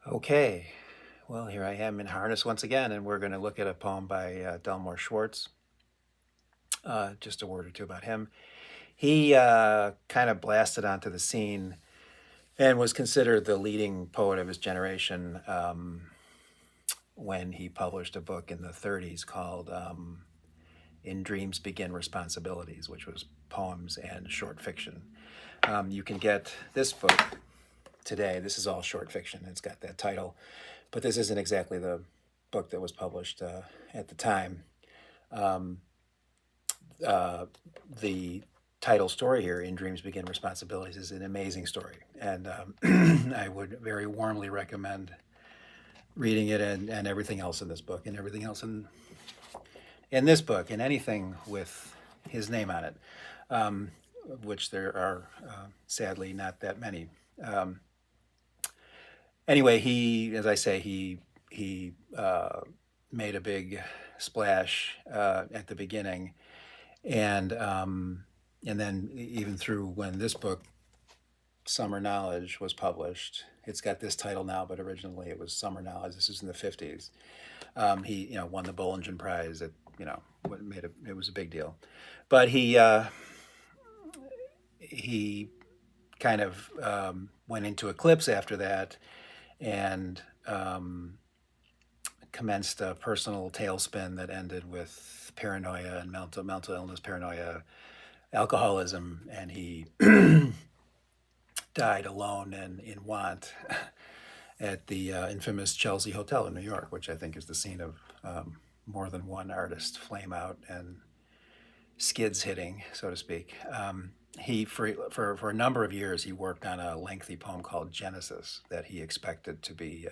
Okay, well, here I am in harness once again, and we're going to look at a poem by Delmore Schwartz. Just a word or two about him. He kind of blasted onto the scene and was considered the leading poet of his generation when he published a book in the 30s called In Dreams Begin Responsibilities, which was poems and short fiction. You can get this book today. This is all short fiction. It's got that title, but this isn't exactly the book that was published at the time. Um, the title story here, In Dreams Begin Responsibilities, is an amazing story. And I would very warmly recommend reading it and everything else in this book and everything else in this book and anything with his name on it, which there are sadly not that many. Um, anyway, as I say, he made a big splash at the beginning, and then even through when this book, Summer Knowledge, was published. It's got this title now, but originally it was Summer Knowledge. This is in the 50s. He won the Bollingen Prize. It was a big deal, but he kind of went into eclipse after that, and commenced a personal tailspin that ended with paranoia and mental illness, paranoia, alcoholism, and he died alone and in want at the infamous Chelsea Hotel in New York, which I think is the scene of more than one artist flame out and skids hitting, so to speak. He for a number of years he worked on a lengthy poem called Genesis that he expected to be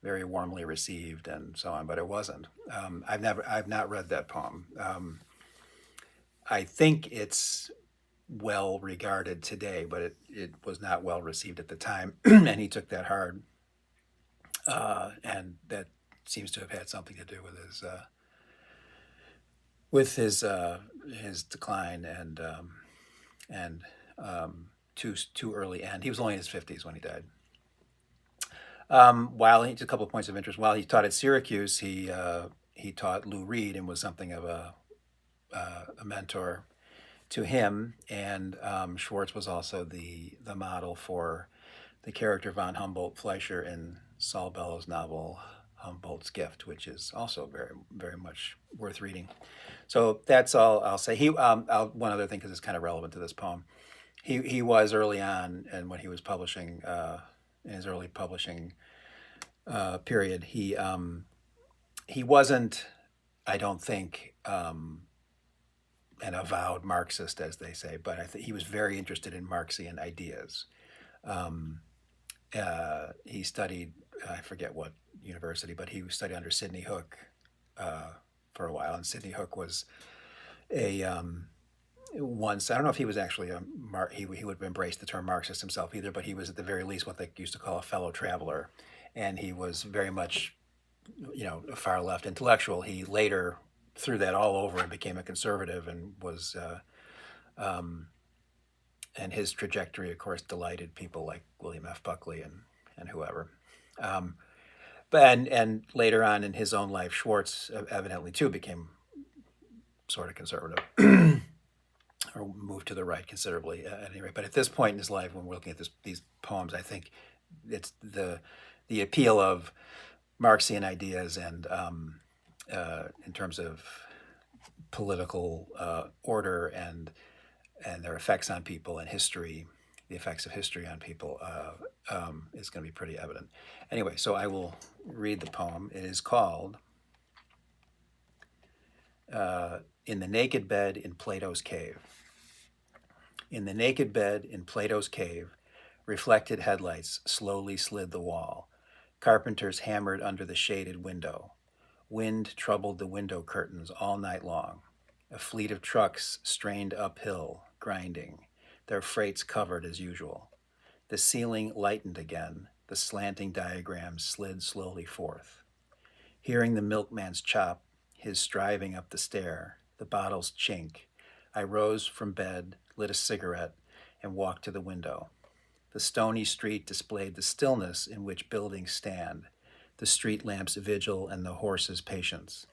very warmly received and so on, but it wasn't. I've not read that poem. I think it's well regarded today, but it was not well received at the time, and he took that hard, and that seems to have had something to do with his decline and too early end. He was only in his 50s when he died. Just a couple of points of interest. While he taught at Syracuse, he taught Lou Reed and was something of a mentor to him. And Schwartz was also the model for the character von Humboldt Fleischer in Saul Bellows' novel Humboldt's Gift, which is also very, very much worth reading. So that's all I'll say. One other thing, because it's kind of relevant to this poem. He was early on, and when he was publishing, in his early publishing period, he wasn't, I don't think, an avowed Marxist, as they say, but I think he was very interested in Marxian ideas. Um, he studied, I forget what university, but he studied under Sidney Hook for a while, and Sidney Hook was a once, I don't know if he was actually he would have embraced the term Marxist himself either, but he was at the very least what they used to call a fellow traveler, and he was very much, a far left intellectual. He later threw that all over and became a conservative, and was and his trajectory, of course, delighted people like William F. Buckley and whoever. Um, and later on in his own life, Schwartz evidently too became sort of conservative or moved to the right considerably at any rate. But at this point in his life, when we're looking at these poems, I think it's the appeal of Marxian ideas and in terms of political order and their effects on people and history, the effects of history on people is going to be pretty evident. Anyway, so I will read the poem. It is called In the Naked Bed in Plato's Cave. In the naked bed in Plato's cave, reflected headlights slowly slid the wall. Carpenters hammered under the shaded window. Wind troubled the window curtains all night long. A fleet of trucks strained uphill, grinding, their freights covered as usual. The ceiling lightened again. The slanting diagrams slid slowly forth. Hearing the milkman's chop, his striving up the stair, the bottles chink, I rose from bed, lit a cigarette, and walked to the window. The stony street displayed the stillness in which buildings stand, the street lamp's vigil and the horse's patience.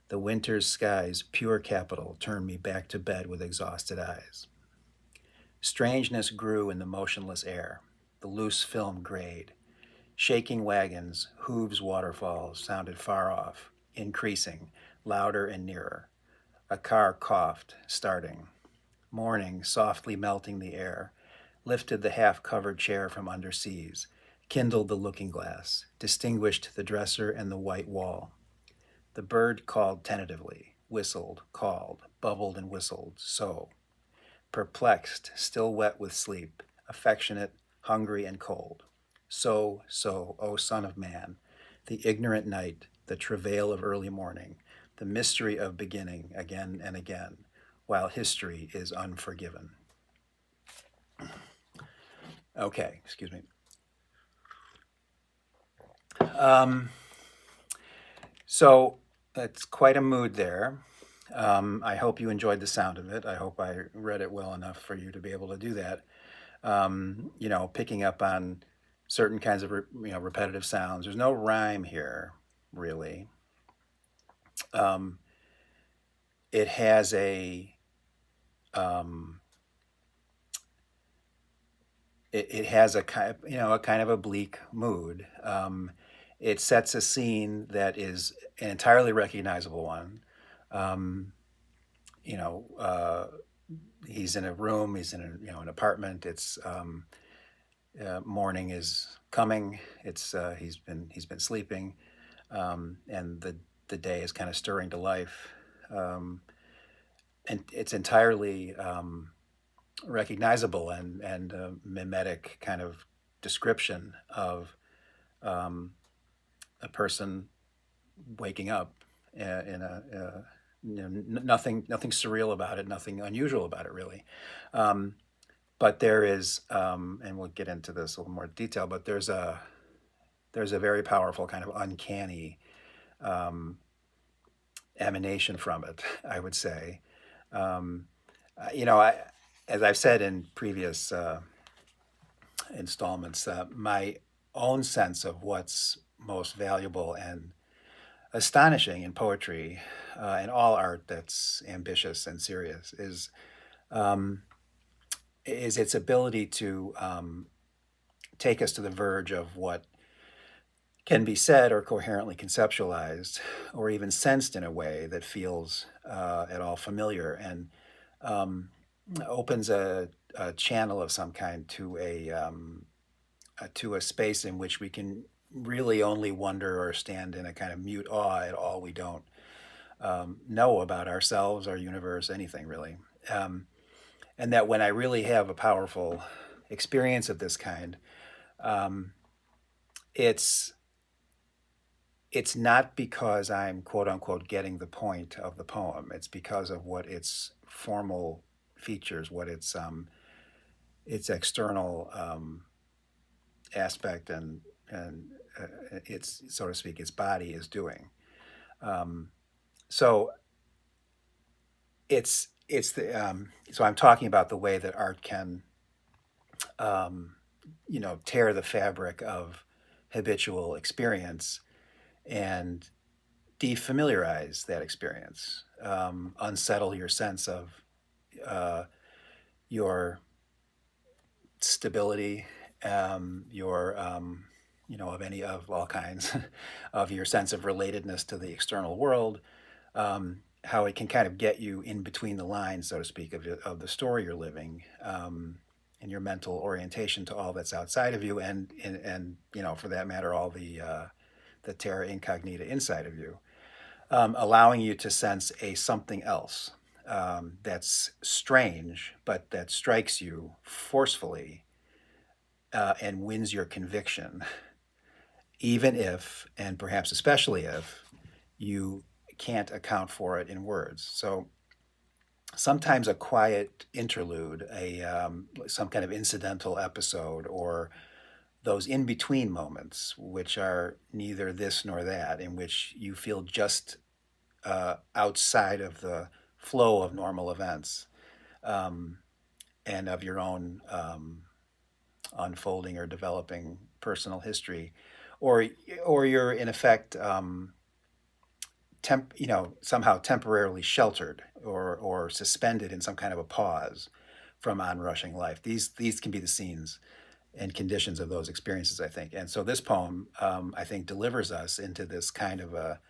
The winter's sky's pure capital turned me back to bed with exhausted eyes. Strangeness grew in the motionless air. The loose film grayed. Shaking wagons, hooves waterfalls sounded far off, increasing, louder and nearer. A car coughed, starting. Morning, softly melting the air, lifted the half-covered chair from under seas, kindled the looking glass, distinguished the dresser and the white wall. The bird called tentatively, whistled, called, bubbled and whistled, so. Perplexed, still wet with sleep, affectionate, hungry and cold. So, O Son of Man, the ignorant night, the travail of early morning, the mystery of beginning again and again, while history is unforgiven. Okay, excuse me. So it's quite a mood there. I hope you enjoyed the sound of it. I hope I read it well enough for you to be able to do that. Picking up on certain kinds of repetitive sounds. There's no rhyme here, really. It has a it has a kind of a bleak mood. It sets a scene that is an entirely recognizable one. He's in a room. He's in an apartment. It's morning is coming. It's he's been sleeping, and the day is kind of stirring to life, and it's entirely recognizable and a mimetic kind of description of a person waking up in nothing surreal about it, nothing unusual about it really. But there is, and we'll get into this a little more detail, but there's a very powerful kind of uncanny emanation from it, I would say. As I've said in previous installments, my own sense of what's most valuable and astonishing in poetry and all art that's ambitious and serious is its ability to take us to the verge of what can be said or coherently conceptualized or even sensed in a way that feels at all familiar and opens a channel of some kind to a space in which we can really only wonder or stand in a kind of mute awe at all we don't know about ourselves, our universe, anything really. And that when I really have a powerful experience of this kind, it's not because I'm quote unquote getting the point of the poem. It's because of what its formal features, what its external aspect and its, so to speak, its body is doing. So I'm talking about the way that art can, tear the fabric of habitual experience and defamiliarize that experience, unsettle your sense of your stability, of all kinds, of your sense of relatedness to the external world, how it can kind of get you in between the lines, so to speak, of the story you're living, and your mental orientation to all that's outside of you, and for that matter, all the terra incognita inside of you, allowing you to sense a something else that's strange, but that strikes you forcefully and wins your conviction, even if, and perhaps especially if, you can't account for it in words. So sometimes a quiet interlude, some kind of incidental episode, or those in-between moments, which are neither this nor that, in which you feel just outside of the flow of normal events, and of your own unfolding or developing personal history, or or you're in effect somehow temporarily sheltered or suspended in some kind of a pause from onrushing life. These can be the scenes and conditions of those experiences, I think. And so this poem, I think, delivers us into this kind of a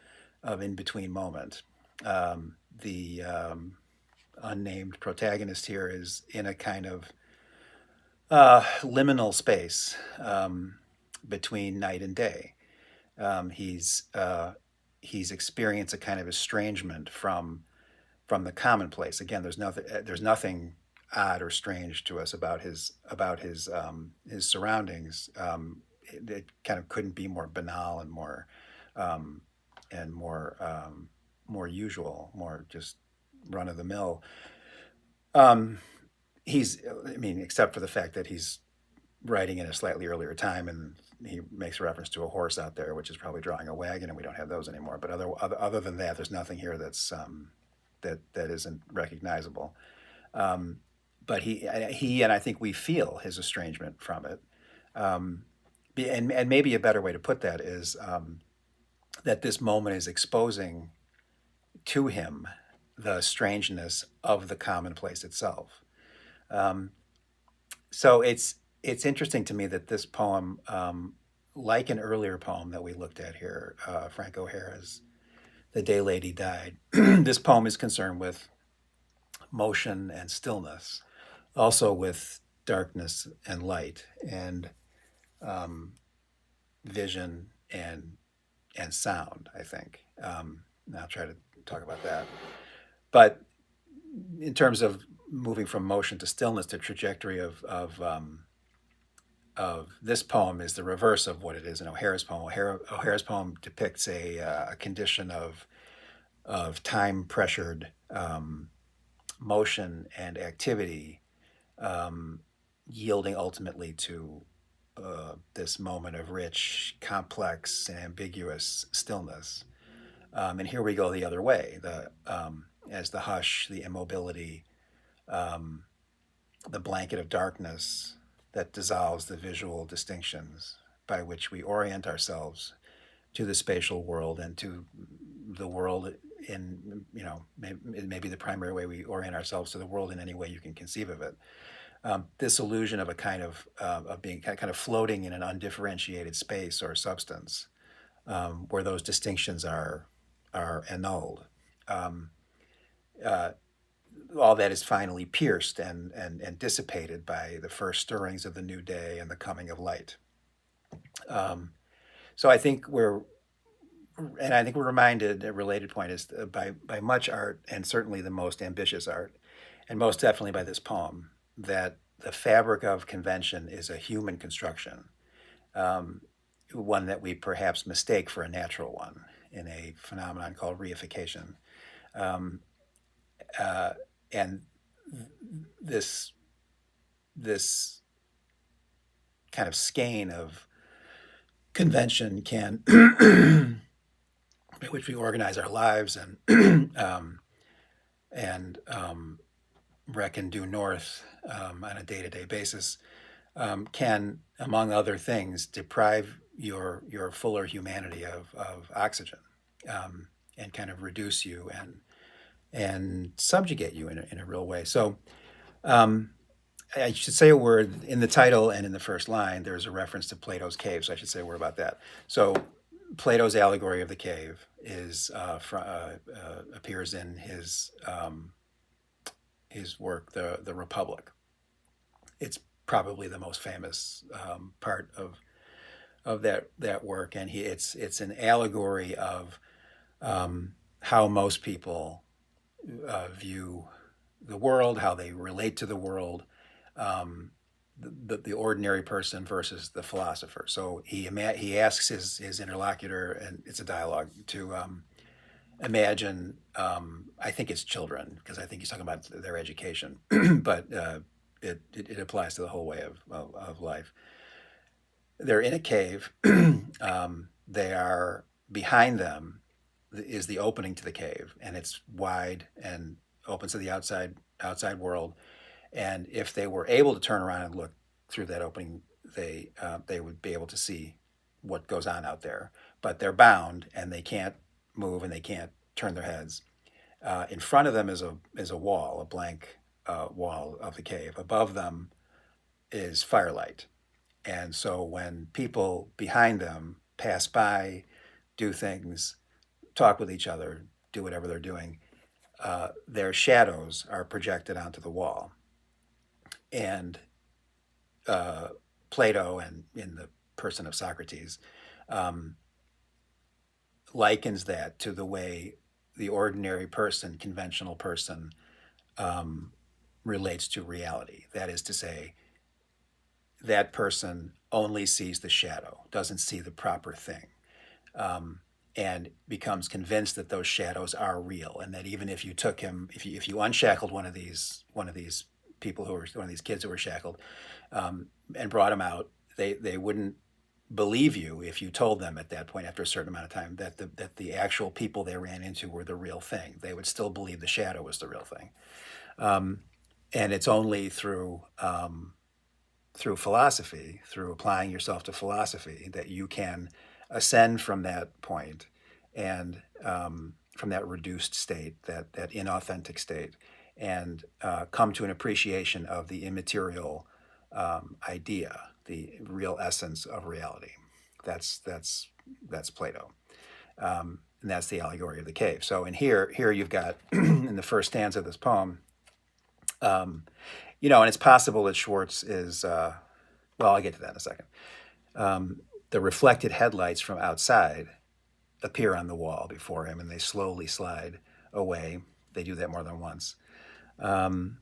of in between moment. The unnamed protagonist here is in a kind of liminal space between night and day. He's experienced a kind of estrangement from the commonplace. Again, there's nothing odd or strange to us about his surroundings. It kind of couldn't be more banal um, and more usual, more just run of the mill. Um, I mean, except for the fact that he's writing in a slightly earlier time, and he makes reference to a horse out there, which is probably drawing a wagon, and we don't have those anymore. But other than that, there's nothing here that isn't recognizable. Um, but he and I think we feel his estrangement from it. Um, and maybe a better way to put that is that this moment is exposing to him the strangeness of the commonplace itself. Um, so it's interesting to me that this poem, like an earlier poem that we looked at here, Frank O'Hara's "The Day Lady Died," this poem is concerned with motion and stillness, also with darkness and light, and um, vision and sound. I think. And I'll try to talk about that. But in terms of moving from motion to stillness, the trajectory of this poem is the reverse of what it is in O'Hara's poem. O'Hara's poem depicts a condition of time pressured motion and activity, um, yielding ultimately to this moment of rich, complex, and ambiguous stillness. And here we go the other way. As the hush, the immobility, um, the blanket of darkness that dissolves the visual distinctions by which we orient ourselves to the spatial world and to the world in, maybe the primary way we orient ourselves to the world in any way you can conceive of it. This illusion of a kind of being kind of floating in an undifferentiated space or substance, where those distinctions are annulled. Um, uh, all that is finally pierced and dissipated by the first stirrings of the new day and the coming of light. Um, so I think we're reminded. A related point is by much art, and certainly the most ambitious art, and most definitely by this poem, that the fabric of convention is a human construction, um, one that we perhaps mistake for a natural one in a phenomenon called reification. Um, uh, and this this kind of skein of convention can by which we organize our lives and reckon due north on a day-to-day basis, can, among other things, deprive your fuller humanity of oxygen, and kind of reduce you and subjugate you in a real way. So um, I should say a word in the title and in the first line. There's a reference to Plato's cave, so I should say a word about that. So Plato's allegory of the cave appears in his work, the Republic. It's probably the most famous part of that work, and it's an allegory of how most people view the world, how they relate to the world, um, the ordinary person versus the philosopher. So he asks his interlocutor, and it's a dialogue, to imagine. I think it's children, because I think he's talking about their education, but it applies to the whole way of life. They're in a cave. They are behind them is the opening to the cave, and it's wide and opens to the outside world. And if they were able to turn around and look through that opening they would be able to see what goes on out there, but they're bound and they can't move and they can't turn their heads. In front of them is a wall, a blank wall of the cave. Above them is firelight, and so when people behind them pass by, do things, talk with each other, do whatever they're doing, their shadows are projected onto the wall. And Plato, and in the person of Socrates, um, likens that to the way the ordinary person, conventional person, um, relates to reality. That is to say, that person only sees the shadow, doesn't see the proper thing, um, and becomes convinced that those shadows are real, and that even if you took him, if you unshackled one of these people who were one of these kids who were shackled, and brought him out, they wouldn't believe you if you told them at that point, after a certain amount of time, that the actual people they ran into were the real thing. They would still believe the shadow was the real thing. Um, and it's only through philosophy, through applying yourself to philosophy, that you can ascend from that point, and from that reduced state, that inauthentic state, and come to an appreciation of the immaterial idea, the real essence of reality. That's Plato, and that's the allegory of the cave. So here you've got in the first stanza of this poem, um, and it's possible that Schwartz is. Well, I'll get to that in a second. The reflected headlights from outside appear on the wall before him, and they slowly slide away. They do that more than once. Um,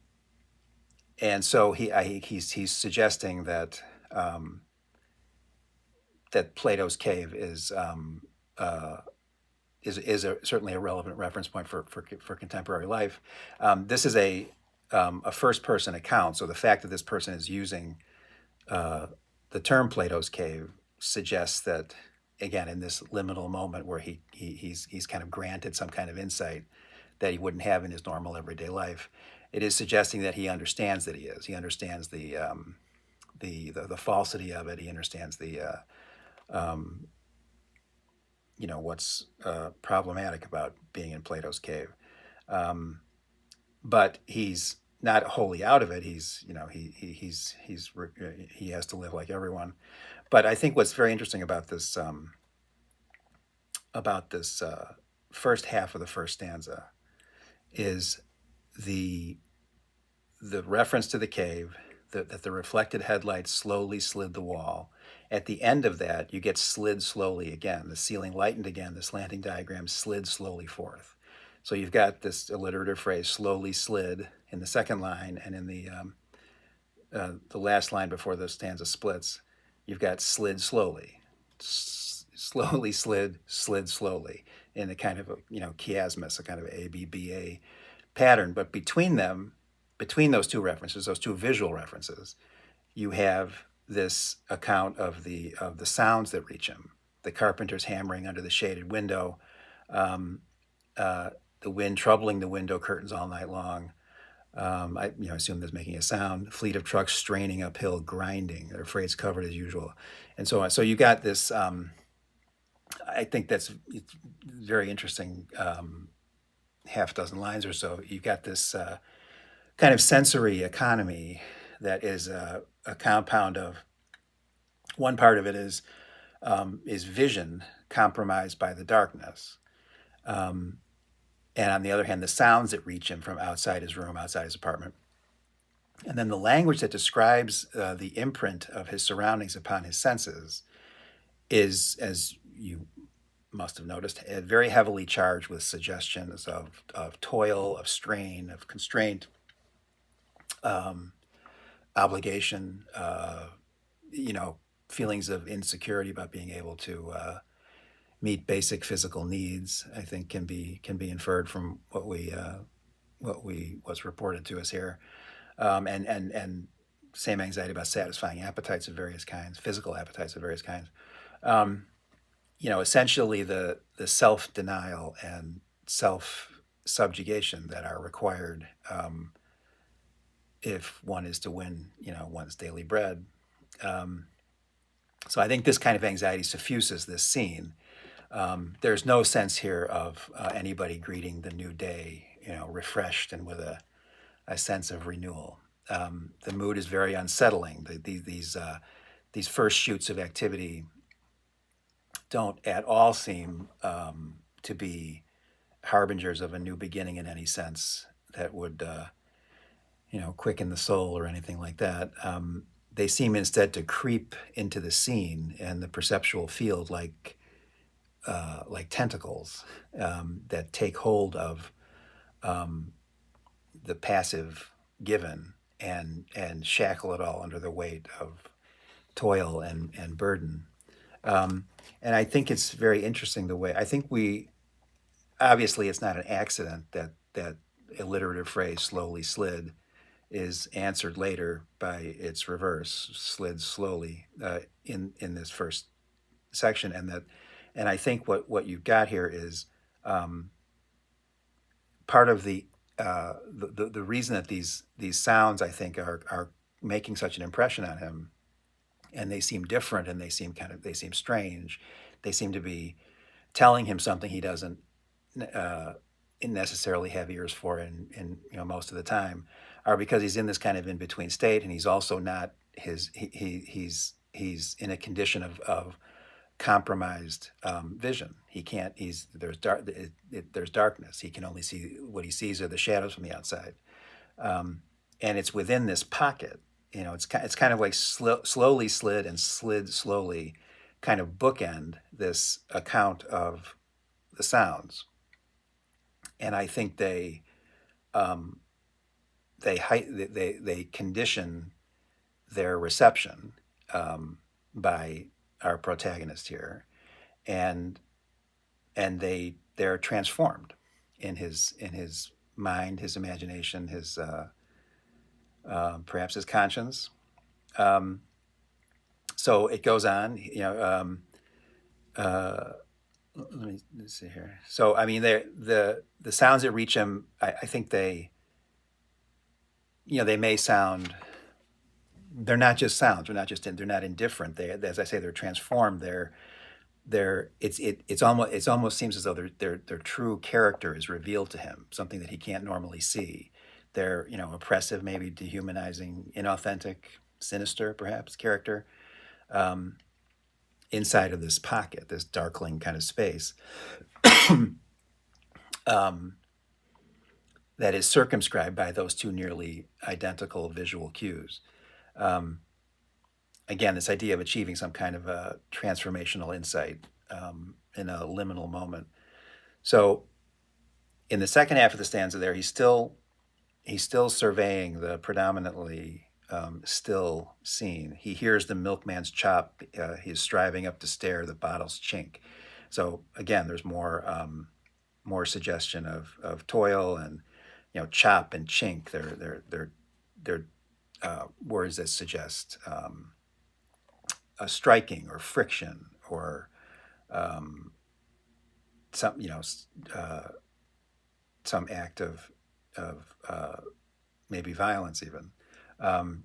and so he's suggesting that Plato's cave is certainly a relevant reference point for contemporary life. This is a first person account, so the fact that this person is using the term Plato's cave suggests that, again, in this liminal moment where he's kind of granted some kind of insight that he wouldn't have in his normal everyday life, it is suggesting that he understands that he is. He understands the falsity of it. He understands um, what's problematic about being in Plato's cave. Um, but he's not wholly out of it. He has to live like everyone. But I think what's very interesting about this first half of the first stanza is the the reference to the cave, that the reflected headlights slowly slid the wall. At the end of that, you get slid slowly again. The ceiling lightened again. The slanting diagram slid slowly forth. So you've got this alliterative phrase, slowly slid, in the second line, and in the last line before the stanza splits, you've got slid slowly, slowly slid, slid slowly, in a kind of a chiasmus, a kind of ABBA pattern. But between them, between those two references, those two visual references, you have this account of the sounds that reach him. The carpenter's hammering under the shaded window, um, the wind troubling the window curtains all night long. I assume there's making a sound. Fleet of trucks straining uphill, grinding. Their freight's covered as usual, and so on. So you got this. I think that's very interesting. Half dozen lines or so. You've got this kind of sensory economy that is a compound of, one part of it is vision compromised by the darkness. And on the other hand, the sounds that reach him from outside his room, outside his apartment. And then the language that describes the imprint of his surroundings upon his senses is, as you must have noticed, very heavily charged with suggestions of toil, of strain, of constraint, obligation, feelings of insecurity about being able to meet basic physical needs. I think can be inferred from what was reported to us here, and same anxiety about satisfying appetites of various kinds, physical appetites of various kinds. Essentially the self denial and self subjugation that are required if one is to win, one's daily bread. So I think this kind of anxiety suffuses this scene. There's no sense here of anybody greeting the new day, refreshed and with a sense of renewal. The mood is very unsettling. These first shoots of activity don't at all seem to be harbingers of a new beginning in any sense that would, quicken the soul or anything like that. They seem instead to creep into the scene and the perceptual field like tentacles that take hold of the passive given and shackle it all under the weight of toil and burden. And I think it's very interesting the way I think we obviously it's not an accident that alliterative phrase slowly slid is answered later by its reverse, slid slowly in this first section, and I think what you've got here is um, part of the reason that these sounds I think are making such an impression on him, and they seem different and they seem strange, they seem to be telling him something he doesn't uh, necessarily have ears for in most of the time, are because he's in this kind of in between state, and he's also not he's in a condition of compromised vision. He can't. He's there's dark. There's darkness. He can only see what he sees are the shadows from the outside, and it's within this pocket. It's kind of like slowly slid and slid slowly, kind of bookend this account of the sounds, and I think um, they condition their reception by our protagonist here, and they're transformed in his mind, his imagination, his perhaps his conscience. Um, so it goes on. Uh, let's see here. So I mean, the sounds that reach him, I think they may sound. They're not just sounds. They're not indifferent. As I say, they're transformed. It's almost seems as though their true character is revealed to him, something that he can't normally see. They're oppressive, maybe dehumanizing, inauthentic, sinister, perhaps character um, inside of this pocket, this darkling kind of space um, that is circumscribed by those two nearly identical visual cues. Um, Again, this idea of achieving some kind of a transformational insight in a liminal moment. So in the second half of the stanza, there he's still surveying the predominantly still scene. He hears the milkman's chop. He's striving up the stair. The bottles chink. So again, there's more suggestion of toil and chop and chink. They're words that suggest a striking or friction or um, some uh, some act of maybe violence even. Um,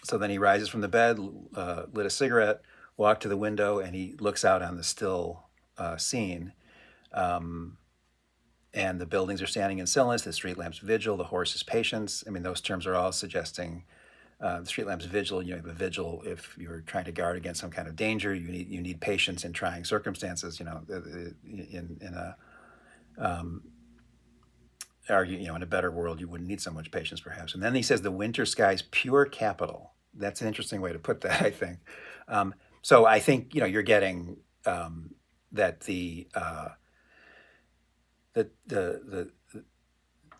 so then he rises from the bed, lit a cigarette, walked to the window, and he looks out on the still scene. Um, and the buildings are standing in stillness. The street lamps vigil. The horse's patience. I mean, those terms are all suggesting the street lamps vigil. You have a vigil if you're trying to guard against some kind of danger. You need patience in trying circumstances. In a argue, in a better world, you wouldn't need so much patience, perhaps. And then he says, the winter sky's pure capital. That's an interesting way to put that, I think. So I think, you're getting that the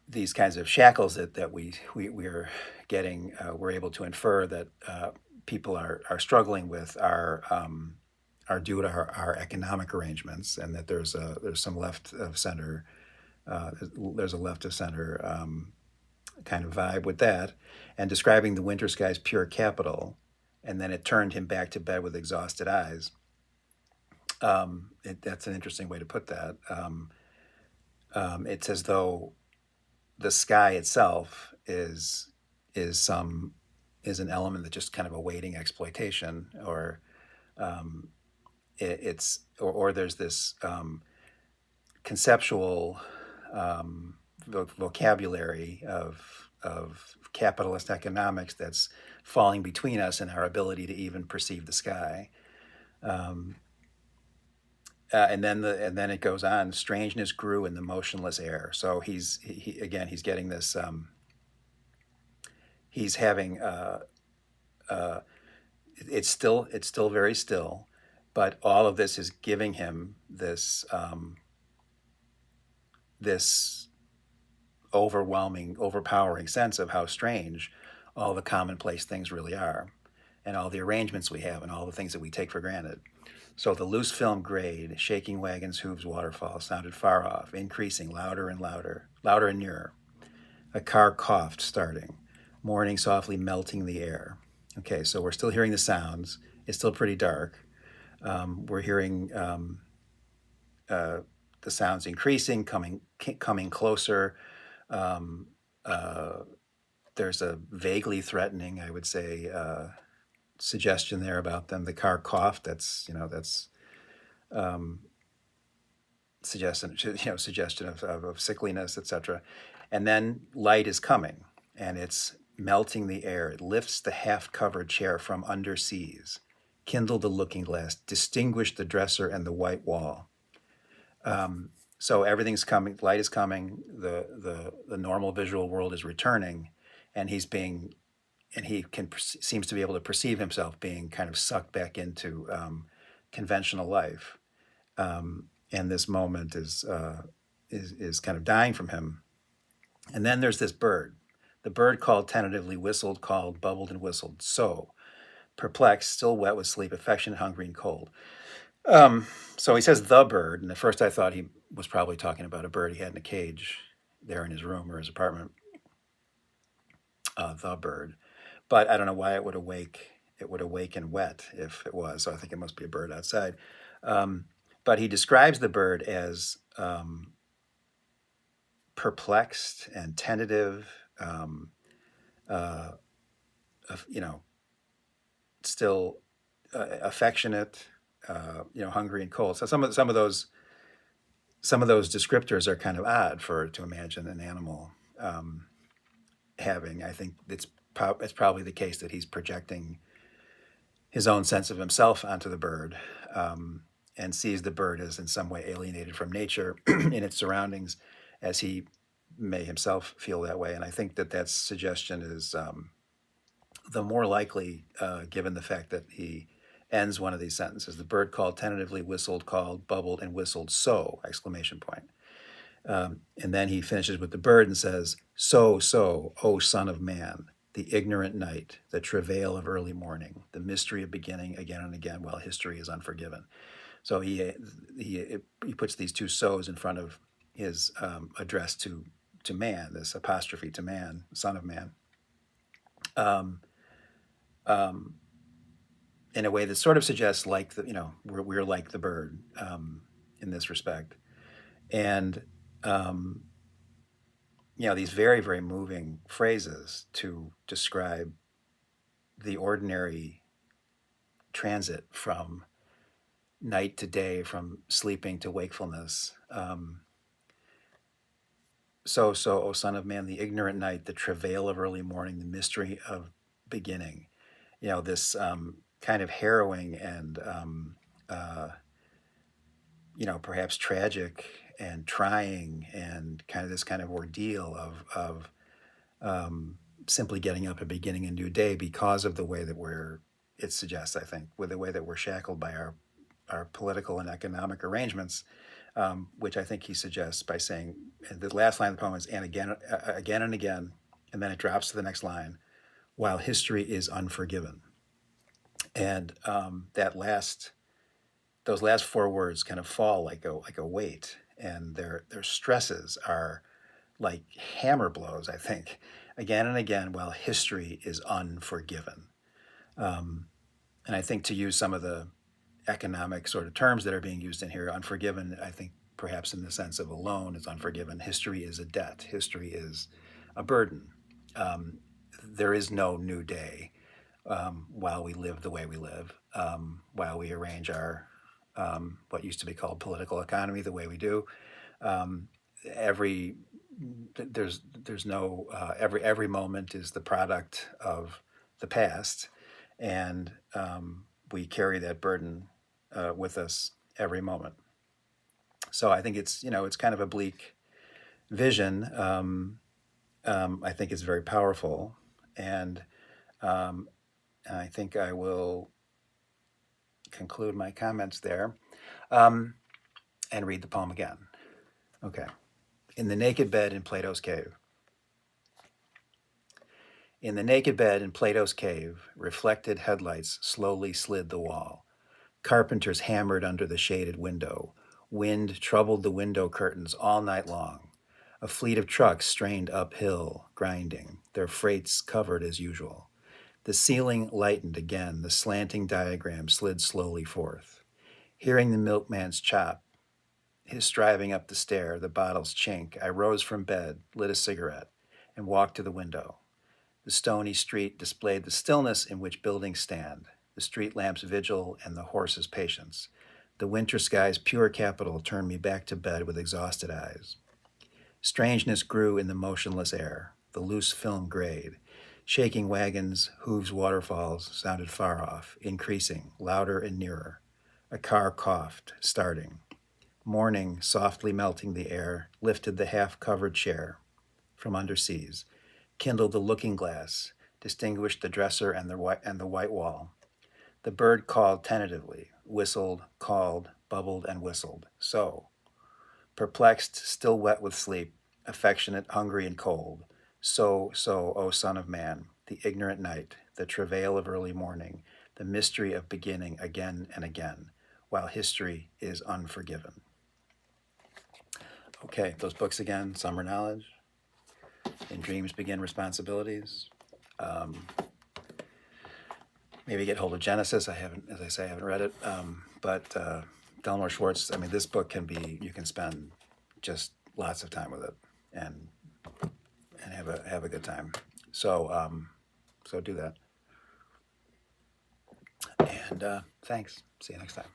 these kinds of shackles that we're getting, we're able to infer that people are struggling with are due to our economic arrangements, and that there's some left of center there's a left of center kind of vibe with that, and describing the winter sky's pure capital, and then it turned him back to bed with exhausted eyes. That's an interesting way to put that. It's as though the sky itself is an element that just kind of awaiting exploitation, or Um, or there's this conceptual vocabulary of capitalist economics that's falling between us and our ability to even perceive the sky. Um, and then it goes on. Strangeness grew in the motionless air. So he's getting this. He's having uh, it's still very still, but all of this is giving him this overwhelming, overpowering sense of how strange all the commonplace things really are, and all the arrangements we have, and all the things that we take for granted. So the loose film grayed, shaking wagons, hooves, waterfall sounded far off, increasing louder and louder, louder and nearer. A car coughed, starting. Morning softly melting the air. Okay, so we're still hearing the sounds. It's still pretty dark. We're hearing the sounds increasing, coming closer. Um, uh, there's a vaguely threatening, I would say, suggestion there about them. The car coughed. That's um, suggestion of sickliness, etc. And then light is coming, and it's melting the air. It lifts the half-covered chair from under seas, kindled the looking glass, distinguished the dresser and the white wall. So everything's coming. Light is coming. The normal visual world is returning, and he seems to be able to perceive himself being kind of sucked back into conventional life. And this moment is kind of dying from him. And then there's this bird. The bird called tentatively, whistled, called, bubbled, and whistled. So, perplexed, still wet with sleep, affectionate, hungry, and cold. So he says the bird, and at first I thought he was probably talking about a bird he had in a cage there in his room or his apartment. The bird, but I don't know why it would awake. It would awaken wet if it was. So I think it must be a bird outside. Um, but he describes the bird as perplexed and tentative, uh, you know, still affectionate, hungry and cold. So some of those descriptors are kind of odd for to imagine an animal having. I think it's probably the case that he's projecting his own sense of himself onto the bird, and sees the bird as in some way alienated from nature in its surroundings, as he may himself feel that way. And I think that suggestion is the more likely, given the fact that he ends one of these sentences. The bird called tentatively, whistled, called, bubbled, and whistled. So! Exclamation point. And then he finishes with the bird and says, so, O son of man, the ignorant night, the travail of early morning, the mystery of beginning again and again while history is unforgiven. So he puts these two so's in front of his address to man, this apostrophe to man, son of man, um, um, in a way that sort of suggests like we're like the bird in this respect, and um, these very very moving phrases to describe the ordinary transit from night to day, from sleeping to wakefulness. So, O son of man, the ignorant night, the travail of early morning, the mystery of beginning. This kind of harrowing and uh, perhaps tragic and trying and kind of this kind of ordeal of simply getting up and beginning a new day because of the way that it suggests, I think, with the way that we're shackled by our political and economic arrangements, which I think he suggests by saying the last line of the poem is, and again, again and again, and then it drops to the next line, while history is unforgiven. And those last four words kind of fall like a weight, and their stresses are like hammer blows, I think, again and again, while history is unforgiven. And I think, to use some of the economic sort of terms that are being used in here, unforgiven, I think perhaps in the sense of a loan is unforgiven. History is a debt. History is a burden. There is no new day while we live the way we live. while we arrange our what used to be called political economy the way we do. Um, every there's no every moment is the product of the past, and we carry that burden with us every moment. So I think it's kind of a bleak vision. I think is very powerful, and um, I think I will conclude my comments there um, and read the poem again. Okay. In the naked bed in Plato's cave. In the naked bed in Plato's cave, reflected headlights slowly slid the wall. Carpenters hammered under the shaded window. Wind troubled the window curtains all night long. A fleet of trucks strained uphill, grinding, their freights covered as usual. The ceiling lightened again, the slanting diagram slid slowly forth. Hearing the milkman's chop, his striving up the stair, the bottle's chink, I rose from bed, lit a cigarette, and walked to the window. The stony street displayed the stillness in which buildings stand, the street lamp's vigil and the horse's patience. The winter sky's pure capital turned me back to bed with exhausted eyes. Strangeness grew in the motionless air. The loose film grayed. Shaking wagons, hooves, waterfalls sounded far off, increasing, louder and nearer. A car coughed, starting. Morning, softly melting the air, lifted the half-covered chair from under seas, kindled the looking glass, distinguished the dresser and the white wall. The bird called tentatively, whistled, called, bubbled, and whistled. So, perplexed, still wet with sleep, affectionate, hungry, and cold. So, O Son of Man, the ignorant night, the travail of early morning, the mystery of beginning again and again, while history is unforgiven. Okay, those books again: Summer Knowledge, In Dreams Begin Responsibilities. Maybe get hold of Genesis. I haven't, as I say, I haven't read it. But Delmore Schwartz. I mean, this book you can spend just lots of time with it, and have a good time. So do that. And thanks. See you next time.